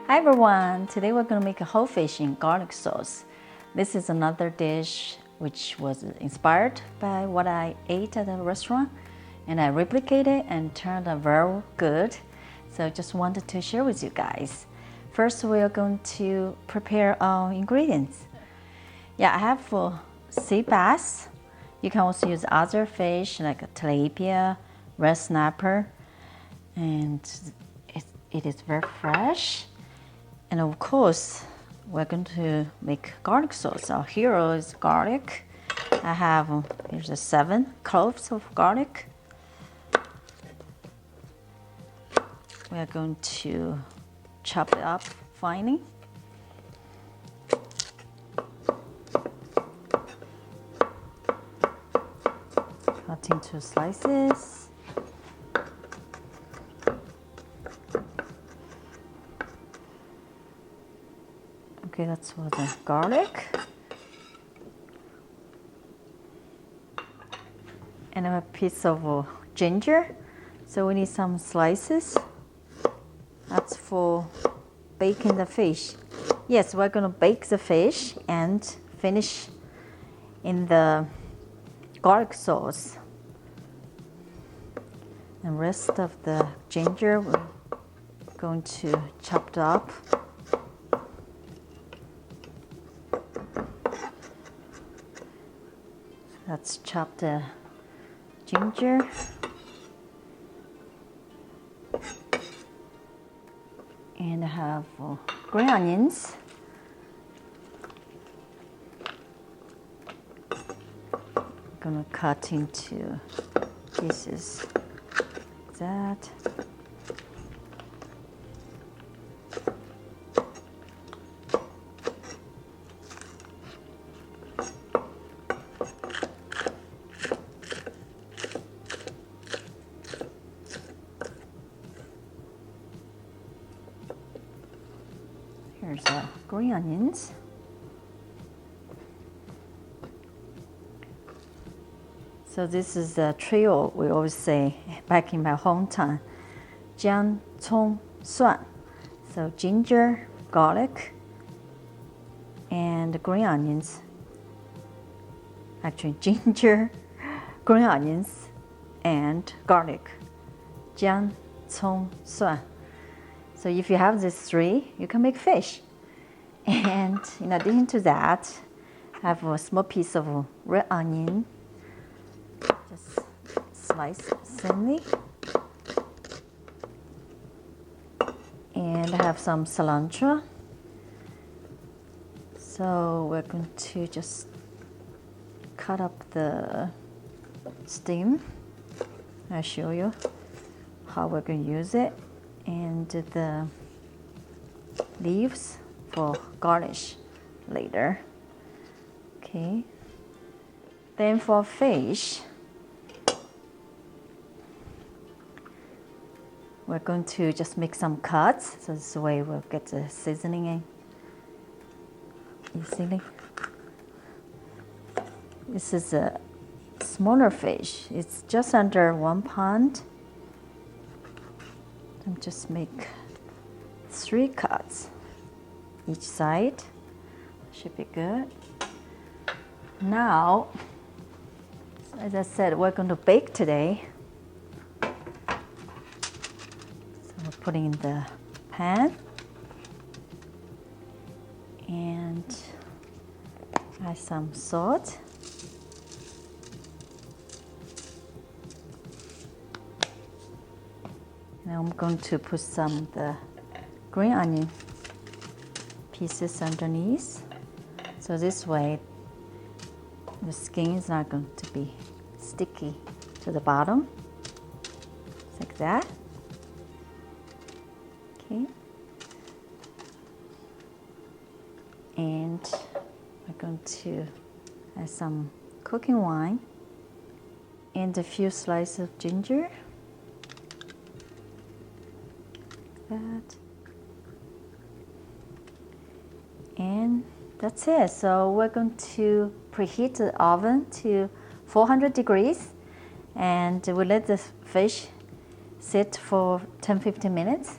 Hi everyone! Today we're going to make a whole fish in garlic sauce. This is another dish which was inspired by what I ate at a restaurant, and I replicated it and turned out very good. So just wanted to share with you guys. First we are going to prepare our ingredients. Yeah, I have sea bass. You can also use other fish like tilapia, red snapper, and it is very fresh. And of course, we're going to make garlic sauce. Our hero is garlic. I have, here's the 7 cloves of garlic. We are going to chop it up finely. Cut into slices. Okay, that's for the garlic. And a piece of ginger. So we need some slices. That's for baking the fish. Yes, we're going to bake the fish and finish in the garlic sauce. And rest of the ginger we're going to chop it up. Let's chop the ginger. And I have green onions. I'm gonna cut into pieces like that. Here's green onions. So this is a trio we always say back in my hometown. 姜, 葱, 蒜. So ginger, garlic, and green onions. Actually, ginger, green onions, and garlic. 姜, 葱, 蒜. So if you have these 3, you can make fish. And in addition to that, I have a small piece of red onion, just slice thinly. And I have some cilantro. So we're going to just cut up the stem. I'll show you how we're going to use it. And the leaves for garnish later. Okay. Then for fish, we're going to just make some cuts. So this way we'll get the seasoning in easily. This is a smaller fish. It's just under 1 pound. And just make 3 cuts each side. Should be good. Now, as I said, we're going to bake today. So we're putting in the pan and add some salt. Now I'm going to put some of the green onion pieces underneath. So this way the skin is not going to be sticky to the bottom. Like that. Okay. And we're going to add some cooking wine and a few slices of ginger. That. And that's it. So we're going to preheat the oven to 400 degrees and we let the fish sit for 10-15 minutes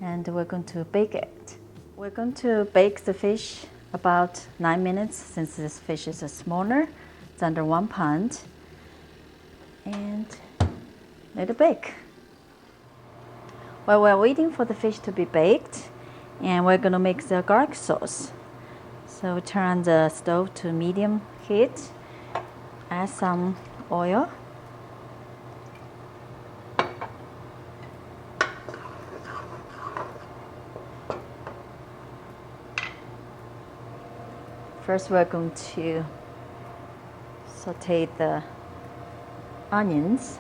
and we're going to bake it. We're going to bake the fish about 9 minutes since this fish is smaller. It's under 1 pound. And let it bake. While we're waiting for the fish to be baked, and we're going to make the garlic sauce. So turn on the stove to medium heat. Add some oil. First, we're going to saute the onions.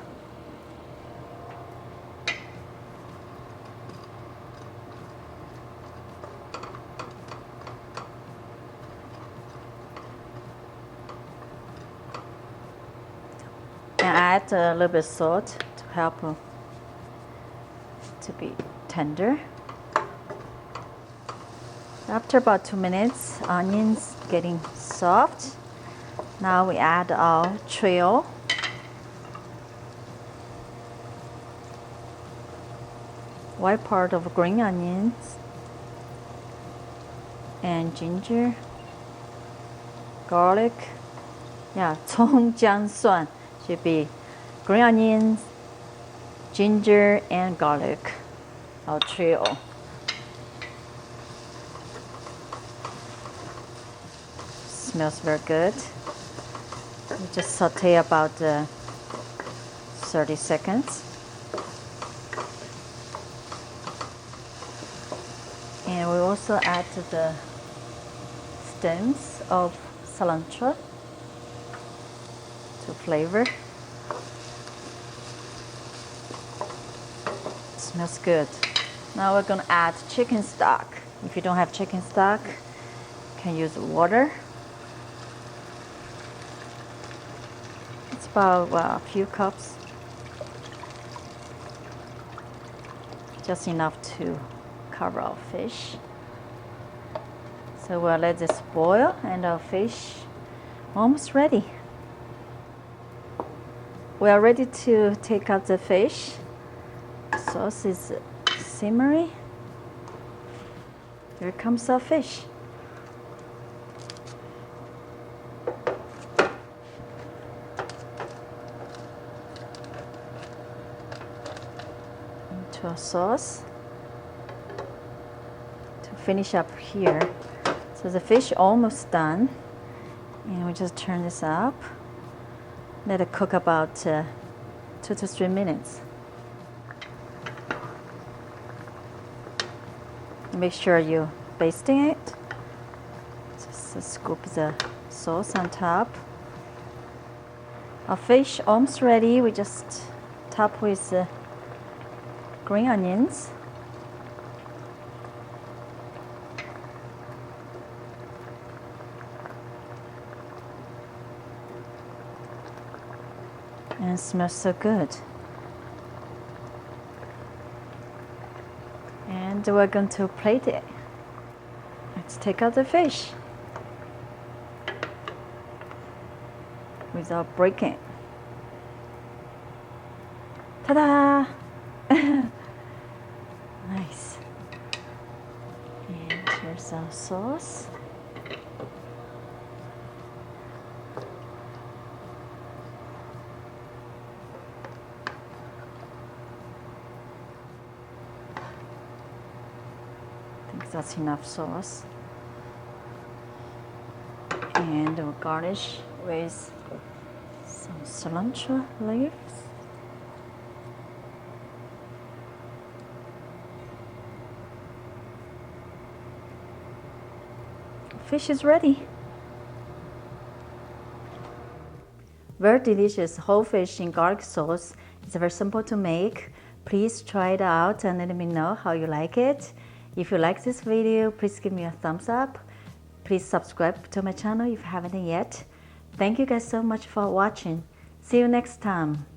And add a little bit of salt to help to be tender. After about 2 minutes, onions getting soft. Now we add our 𝐏𝐢𝐧𝐬. White part of green onions and ginger, garlic. Yeah, 葱姜蒜 should be green onions, ginger, and garlic. Our 𝐏𝐢𝐧𝐬. Smells very good. We just saute about 30 seconds. And we also add the stems of cilantro to flavor. It smells good. Now we're going to add chicken stock. If you don't have chicken stock, you can use water. It's about a few cups. Just enough to cover our fish. So we'll let this boil, and our fish almost ready. We are ready to take out the fish. The sauce is simmering. Here comes our fish. Into our sauce. To finish up here. So the fish almost done. And we just turn this up. Let it cook about 2 to 3 minutes. Make sure you're basting it. Just scoop the sauce on top. Our fish almost ready. We just top with green onions. And it smells so good. And we're going to plate it. Let's take out the fish without breaking. Ta-da! Nice. And here's our sauce. That's enough sauce. And we'll garnish with some cilantro leaves. Fish is ready. Very delicious whole fish in garlic sauce. It's very simple to make. Please try it out and let me know how you like it. If you like this video, please give me a thumbs up. Please subscribe to my channel if you haven't yet. Thank you guys so much for watching. See you next time.